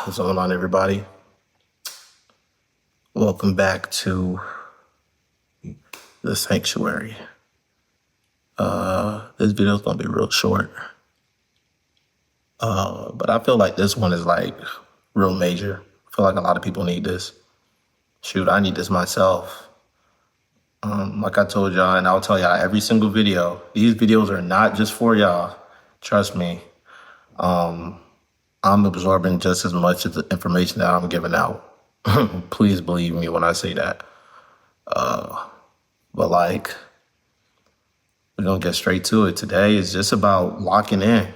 What's going on, everybody? Welcome back to the sanctuary. This video is gonna be real short, but I feel like this one is like real major. I feel like a lot of people need this. Shoot, I need this myself. Like I told y'all, and I'll tell y'all every single video. These videos are not just for y'all. Trust me. I'm absorbing just as much of the information that I'm giving out. Please believe me when I say that. But like, we're gonna get straight to it. Today is just about locking in.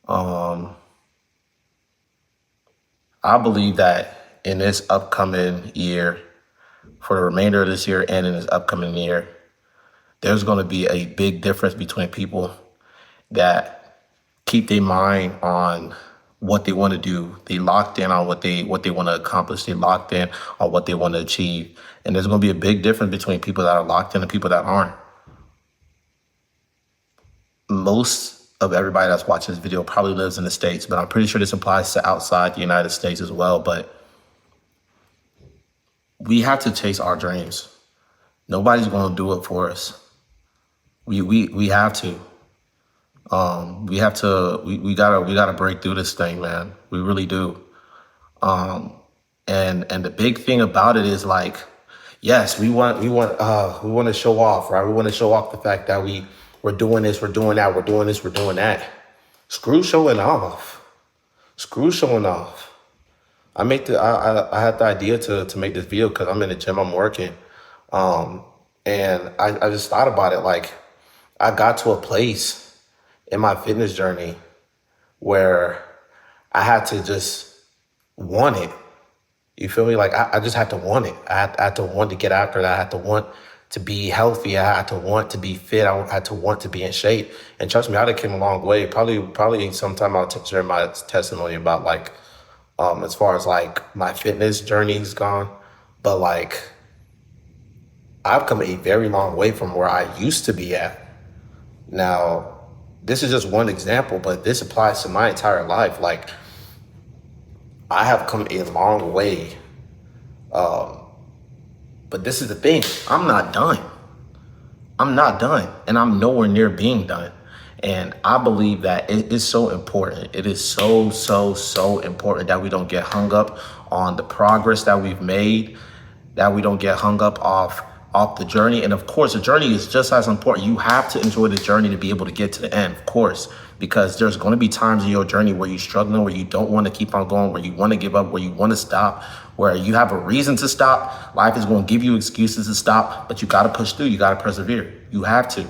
I believe that in this upcoming year, for the remainder of this year and in this upcoming year, there's gonna be a big difference between people that keep their mind on what they want to do. They locked in on what they want to accomplish. They locked in on what they want to achieve. And there's going to be a big difference between people that are locked in and people that aren't. Most of everybody that's watching this video probably lives in the States, but I'm pretty sure this applies to outside the United States as well. But we have to chase our dreams. Nobody's going to do it for us. We have to. We gotta break through this thing, man. We really do. And the big thing about it is like, yes, we want to show off, right? We want to show off the fact that we're doing this, we're doing that, we're doing this, we're doing that. Screw showing off. Screw showing off. I had the idea to make this video because I'm in the gym, I'm working. And I just thought about it. Like, I got to a place in my fitness journey where I had to just want it. You feel me? Like, I just had to want it. I had to want to get after it. I had to want to be healthy. I had to want to be fit. I had to want to be in shape. And trust me, I came a long way. Probably sometime I'll share my testimony about like, as far as like my fitness journey's gone. But like, I've come a very long way from where I used to be at. Now, this is just one example, but this applies to my entire life. Like, I have come a long way. But this is the thing. I'm not done. I'm not done. And I'm nowhere near being done. And I believe that it is so important. It is so, so, so important that we don't get hung up on the progress that we've made, that we don't get hung up off the journey. And of course, the journey is just as important. You have to enjoy the journey to be able to get to the end, of course, because there's going to be times in your journey where you're struggling, where you don't want to keep on going, where you want to give up, where you want to stop, where you have a reason to stop. Life is going to give you excuses to stop, but you got to push through. You got to persevere. You have to.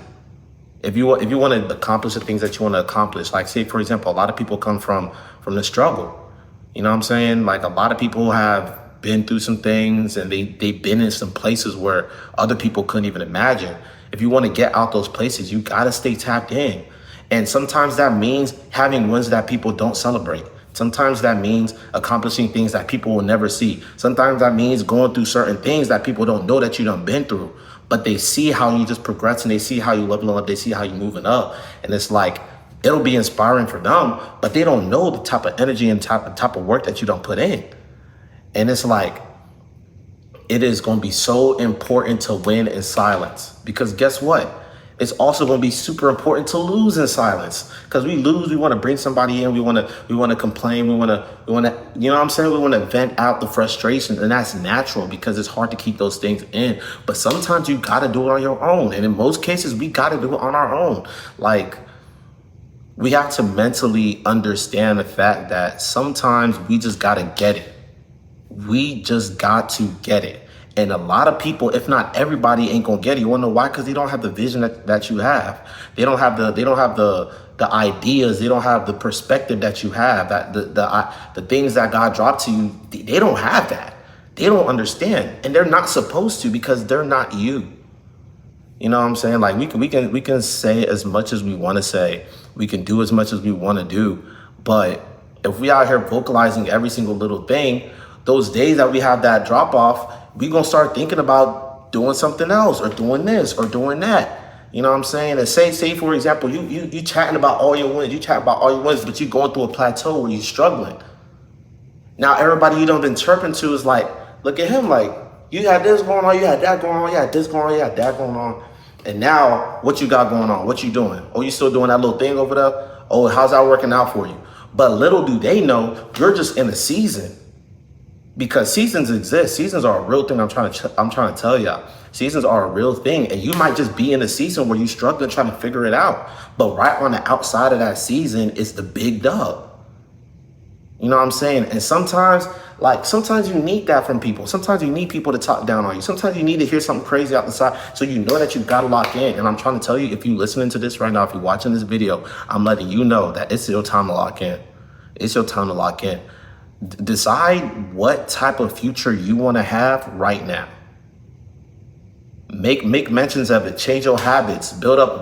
If you want to accomplish the things that you want to accomplish, like say, for example, a lot of people come from the struggle. You know what I'm saying? Like, a lot of people have been through some things and they've been in some places where other people couldn't even imagine. If you want to get out those places, you got to stay tapped in. And sometimes that means having wins that people don't celebrate. Sometimes that means accomplishing things that people will never see. Sometimes that means going through certain things that people don't know that you done been through, but they see how you just progress and they see how you leveling up. They see how you moving up. And it's like, it'll be inspiring for them, but they don't know the type of energy and type of work that you don't put in. And it's like, it is going to be so important to win in silence, because guess what? It's also going to be super important to lose in silence, because we lose. We want to bring somebody in. We want to complain. We want to, you know what I'm saying? We want to vent out the frustration, and that's natural because it's hard to keep those things in. But sometimes you got to do it on your own. And in most cases, we got to do it on our own. Like, we have to mentally understand the fact that sometimes we just got to get it. We just got to get it. And a lot of people, if not everybody, ain't gonna get it. You wanna know why? Because they don't have the vision that you have. They don't have the ideas. They don't have the perspective that you have. That the things that God dropped to you, they don't have that. They don't understand, and they're not supposed to, because they're not you. You know what I'm saying? Like, we can say as much as we want to say. We can do as much as we want to do. But if we out here vocalizing every single little thing, those days that we have that drop off, we gonna start thinking about doing something else or doing this or doing that. You know what I'm saying? And say for example, you chatting about all your wins, but you going through a plateau where you're struggling. Now everybody you don't been chirping to is like, look at him, like, you had this going on, you had that going on, you had this going on, you had that going on. And now what you got going on? What you doing? Oh, you still doing that little thing over there? Oh, how's that working out for you? But little do they know, you're just in a season. Because seasons exist. Seasons are a real thing. I'm trying to tell y'all. Seasons are a real thing, and you might just be in a season where you're struggling trying to figure it out. But right on the outside of that season is the big dub. You know what I'm saying? And sometimes you need that from people. Sometimes you need people to talk down on you. Sometimes you need to hear something crazy out the side so you know that you gotta lock in. And I'm trying to tell you, if you're listening to this right now, if you're watching this video, I'm letting you know that it's your time to lock in. It's your time to lock in. Decide what type of future you want to have right now. Make mentions of it. Change your habits. Build up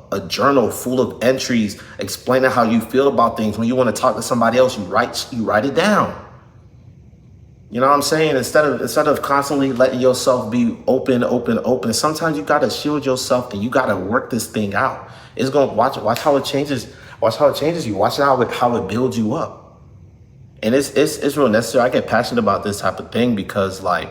a journal full of entries explaining how you feel about things. When you want to talk to somebody else, you write it down. You know what I'm saying? Instead of constantly letting yourself be open. Sometimes you gotta shield yourself and you gotta work this thing out. It's gonna watch how it changes. Watch how it changes you. Watch how it builds you up. And it's real necessary. I get passionate about this type of thing because, like,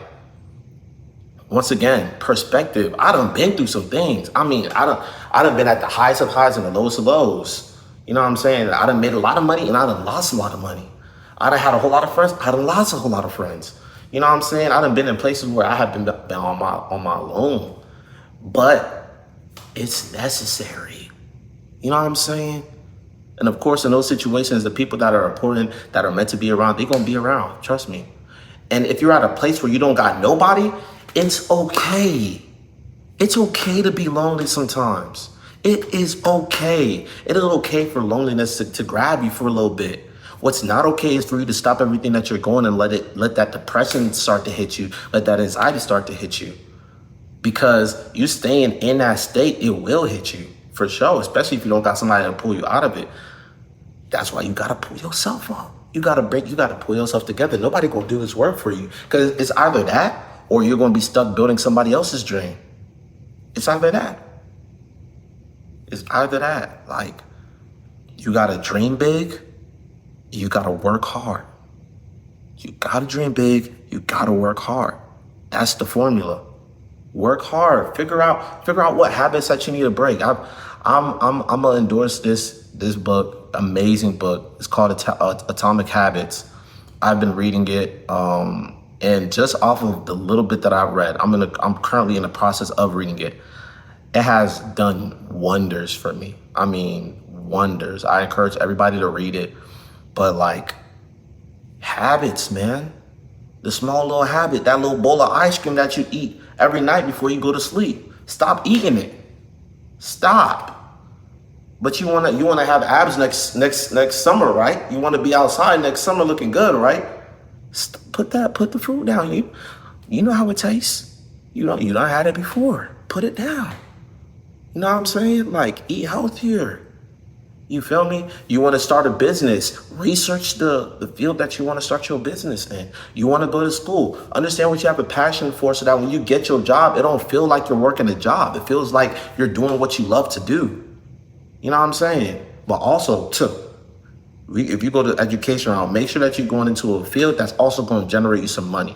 once again, perspective. I done been through some things. I mean, I done been at the highest of highs and the lowest of lows. You know what I'm saying? I done made a lot of money and I done lost a lot of money. I done had a whole lot of friends. I done lost a whole lot of friends. You know what I'm saying? I done been in places where I have been on my own. But it's necessary. You know what I'm saying? And of course, in those situations, the people that are important, that are meant to be around, they're going to be around. Trust me. And if you're at a place where you don't got nobody, it's okay. It's okay to be lonely sometimes. It is okay. It is okay for loneliness to grab you for a little bit. What's not okay is for you to stop everything that you're going and let that depression start to hit you. Let that anxiety start to hit you. Because you staying in that state, it will hit you. For sure, especially if you don't got somebody to pull you out of it. That's why you gotta pull yourself up. You gotta pull yourself together. Nobody gonna do this work for you. Because it's either that or you're gonna be stuck building somebody else's dream. It's either that. It's either that. Like, you gotta dream big, you gotta work hard. You gotta dream big, you gotta work hard. That's the formula. Work hard. Figure out what habits that you need to break. I'm gonna endorse this book, amazing book. It's called Atomic Habits. I've been reading it, and just off of the little bit that I've read, I'm currently in the process of reading it. It has done wonders for me. I mean, wonders. I encourage everybody to read it, but like, habits, man. The small little habit, that little bowl of ice cream that you eat every night before you go to sleep. Stop eating it. Stop. But you wanna have abs next summer, right? You wanna be outside next summer looking good, right? Put the food down. You know how it tastes. You don't had it before. Put it down. You know what I'm saying? Like, eat healthier. You feel me? You want to start a business, research the field that you want to start your business in. You want to go to school, understand what you have a passion for so that when you get your job, it don't feel like you're working a job. It feels like you're doing what you love to do. You know what I'm saying? But also, too, if you go to education round, make sure that you're going into a field that's also going to generate you some money.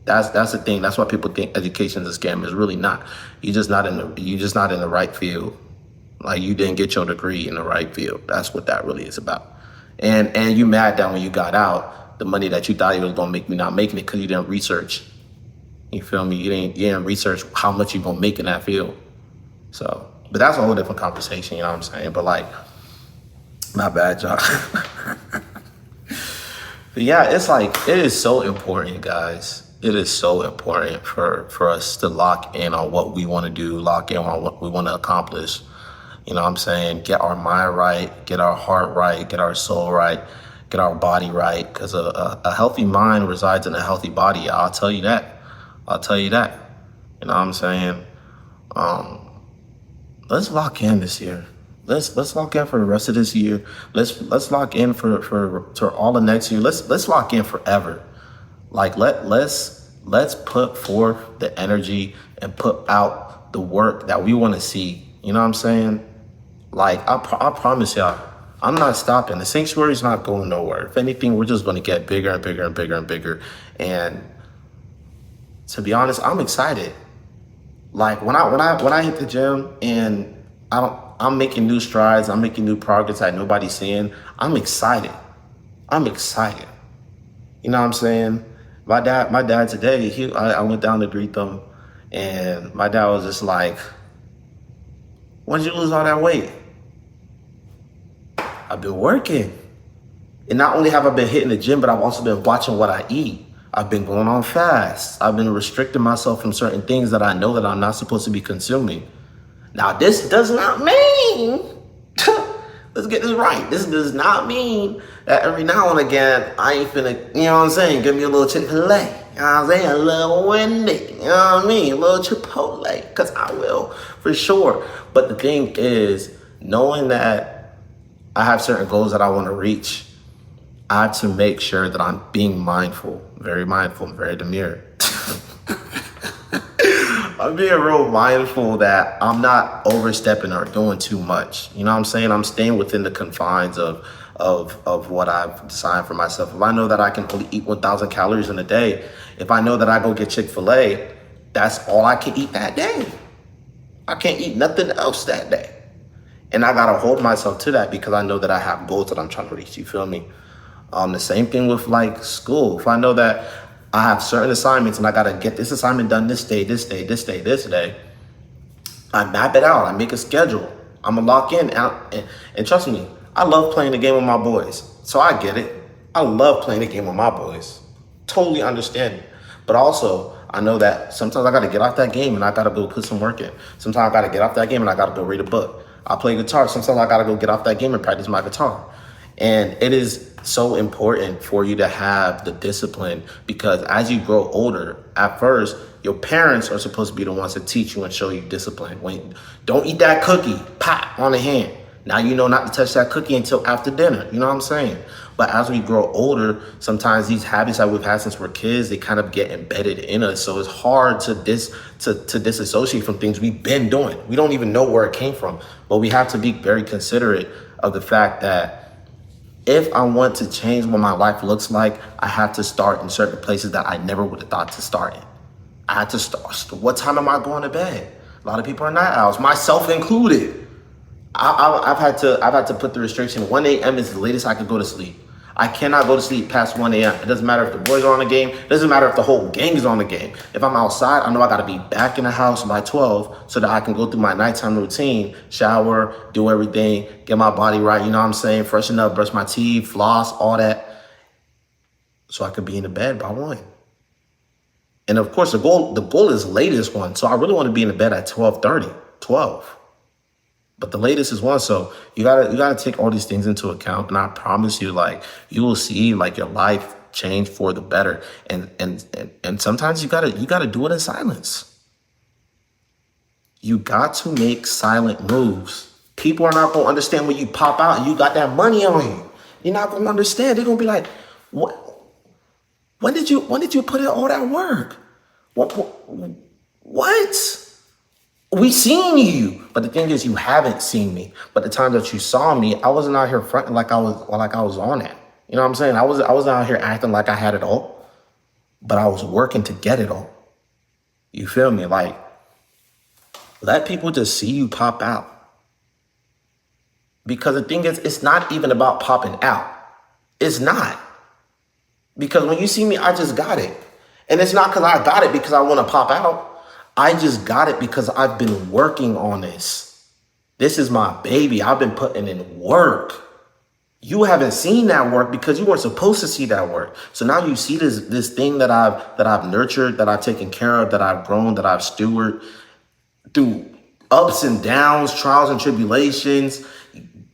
That's the thing. That's why people think education is a scam. It's really not. You're just not in the right field. Like, you didn't get your degree in the right field. That's what that really is about. And you mad that when you got out, the money that you thought you was gonna make, you not making it because you didn't research. You feel me? You didn't research how much you gonna make in that field. So, but that's a whole different conversation, you know what I'm saying? But like, my bad, y'all. But yeah, it's like, it is so important, guys. It is so important for us to lock in on what we want to do, lock in on what we want to accomplish. You know what I'm saying? Get our mind right, get our heart right, get our soul right, get our body right. Because a healthy mind resides in a healthy body. I'll tell you that. You know what I'm saying? Let's lock in this year. Let's lock in for the rest of this year. Let's lock in for all of next year. Let's lock in forever. Like, let's put forth the energy and put out the work that we want to see. You know what I'm saying? Like, I promise y'all, I'm not stopping. The sanctuary's not going nowhere. If anything, we're just going to get bigger and bigger and bigger and bigger. And to be honest, I'm excited. Like when I hit the gym and I'm making new strides, I'm making new progress that nobody's seeing. I'm excited. I'm excited. You know what I'm saying? My dad today, I went down to greet them, and my dad was just like, "When did you lose all that weight?" I've been working. And not only have I been hitting the gym, but I've also been watching what I eat. I've been going on fasts. I've been restricting myself from certain things that I know that I'm not supposed to be consuming. Now, this does not mean, let's get this right. This does not mean that every now and again, I ain't finna, you know what I'm saying, give me a little Chick-fil-A. You know what I'm saying? A little Wendy. You know what I mean? A little Chipotle. Because I will, for sure. But the thing is, knowing that I have certain goals that I want to reach, I have to make sure that I'm being mindful, very demure. I'm being real mindful that I'm not overstepping or doing too much. You know what I'm saying? I'm staying within the confines of what I've designed for myself. If I know that I can only eat 1,000 calories in a day, if I know that I go get Chick-fil-A, that's all I can eat that day. I can't eat nothing else that day. And I gotta hold myself to that because I know that I have goals that I'm trying to reach. You feel me? The same thing with like school. If I know that I have certain assignments and I gotta get this assignment done this day, I map it out. I make a schedule. I'm gonna lock in. And trust me, I love playing the game with my boys. So I get it. I love playing the game with my boys. Totally understand it. But also, I know that sometimes I gotta get off that game and I gotta go put some work in. Sometimes I gotta get off that game and I gotta go read a book. I play guitar. Sometimes I gotta go get off that game and practice my guitar. And it is so important for you to have the discipline because as you grow older, at first, your parents are supposed to be the ones to teach you and show you discipline. Don't eat that cookie, pop on the hand. Now you know not to touch that cookie until after dinner. You know what I'm saying? But as we grow older, sometimes these habits that we've had since we're kids, they kind of get embedded in us. So it's hard to disassociate from things we've been doing. We don't even know where it came from. But we have to be very considerate of the fact that if I want to change what my life looks like, I have to start in certain places that I never would have thought to start in. I had to start. What time am I going to bed? A lot of people are night owls, myself included. I've had to put the restriction. 1 a.m. is the latest I could go to sleep. I cannot go to sleep past 1 a.m. It doesn't matter if the boys are on the game. It doesn't matter if the whole gang is on the game. If I'm outside, I know I got to be back in the house by 12 so that I can go through my nighttime routine, shower, do everything, get my body right, you know what I'm saying, freshen up, brush my teeth, floss, all that, so I could be in the bed by 1. And of course, the goal is latest 1. So I really want to be in the bed at 12:30, 12. But the latest is 1, so you gotta take all these things into account, and I promise you, like, you will see like your life change for the better. And sometimes you gotta do it in silence. You got to make silent moves. People are not gonna understand when you pop out and you got that money on you. You're not gonna understand. They're gonna be like, "What? When did you put in all that work? What? We seen you." But the thing is, you haven't seen me. But the time that you saw me, I wasn't out here fronting like I was on it. You know what I'm saying? I wasn't out here acting like I had it all, but I was working to get it all. You feel me? Like, let people just see you pop out. Because the thing is, it's not even about popping out. It's not. Because when you see me, I just got it. And it's not because I got it because I want to pop out. I just got it because I've been working on this. This is my baby. I've been putting in work. You haven't seen that work because you weren't supposed to see that work. So now you see this thing that I've nurtured, that I've taken care of, that I've grown, that I've stewarded through ups and downs, trials and tribulations,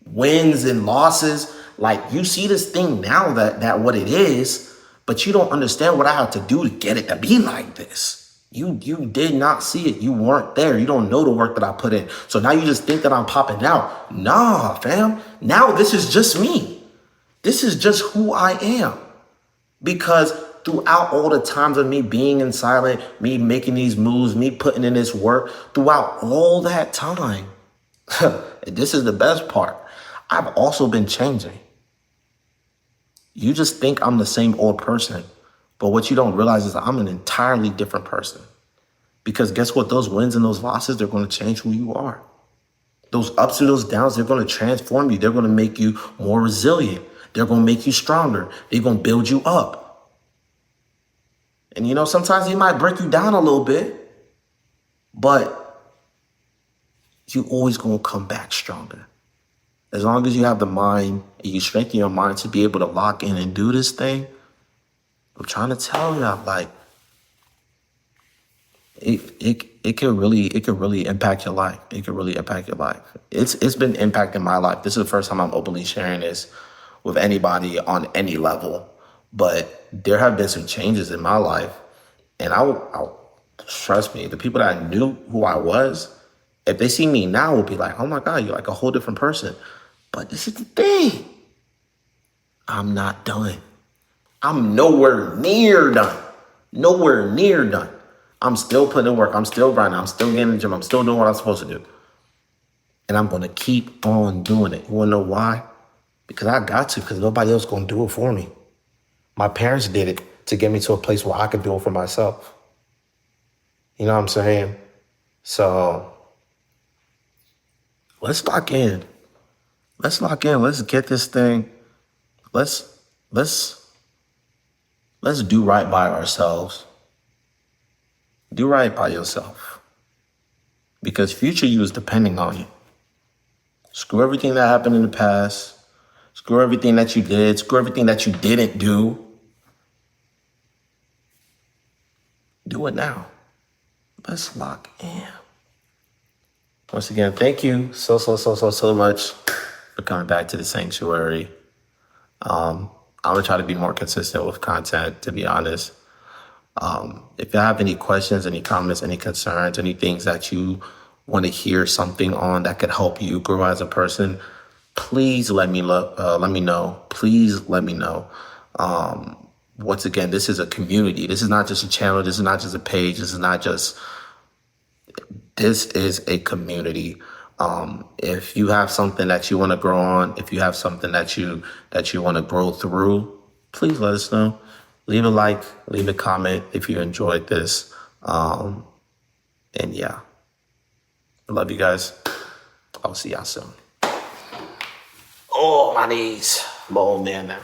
wins and losses. Like, you see this thing now that what it is, but you don't understand what I had to do to get it to be like this. You did not see it. You weren't there. You don't know the work that I put in. So now you just think that I'm popping out. Nah, fam. Now this is just me. This is just who I am. Because throughout all the times of me being in silent, me making these moves, me putting in this work, throughout all that time, this is the best part. I've also been changing. You just think I'm the same old person, but what you don't realize is that I'm an entirely different person. Because guess what? Those wins and those losses, they're going to change who you are. Those ups and those downs, they're going to transform you. They're going to make you more resilient. They're going to make you stronger. They're going to build you up. And sometimes they might break you down a little bit, but you always going to come back stronger. As long as you have the mind and you strengthen your mind to be able to lock in and do this thing, I'm trying to tell you, like, it can really impact your life. It can really impact your life. It's been impacting my life. This is the first time I'm openly sharing this with anybody on any level. But there have been some changes in my life, and I'll trust me, the people that I knew who I was, if they see me now, will be like, "Oh my God, you're like a whole different person." But this is the thing. I'm not done. I'm nowhere near done. Nowhere near done. I'm still putting in work. I'm still grinding. I'm still getting in the gym. I'm still doing what I'm supposed to do. And I'm going to keep on doing it. You want to know why? Because I got to, because nobody else going to do it for me. My parents did it to get me to a place where I could do it for myself. You know what I'm saying? So let's lock in. Let's lock in. Let's get this thing. Let's do right by ourselves. Do right by yourself. Because future you is depending on you. Screw everything that happened in the past. Screw everything that you did. Screw everything that you didn't do. Do it now. Let's lock in. Once again, thank you so much for coming back to the sanctuary. I'm going to try to be more consistent with content, to be honest. If you have any questions, any comments, any concerns, any things that you want to hear something on that could help you grow as a person, please let me know. Please let me know. Once again, this is a community. This is not just a channel. This is not just a page. This is a community. If you have something that you want to grow on, if you have something that you want to grow through, please let us know. Leave a like, leave a comment if you enjoyed this. And yeah, I love you guys. I'll see y'all soon. Oh, my knees. I'm an old man now.